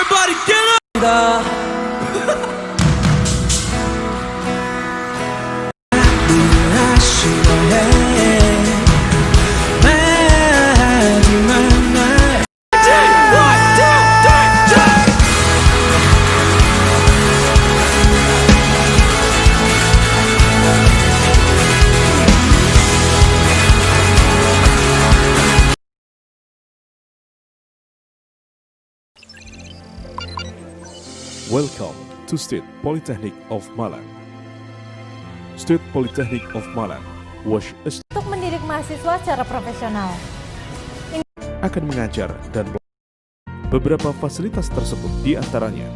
Everybody get up! Welcome to State Polytechnic of Malang. State Polytechnic of Malang was Untuk mendidik mahasiswa secara profesional. akan mengajar dan beberapa fasilitas tersebut diantaranya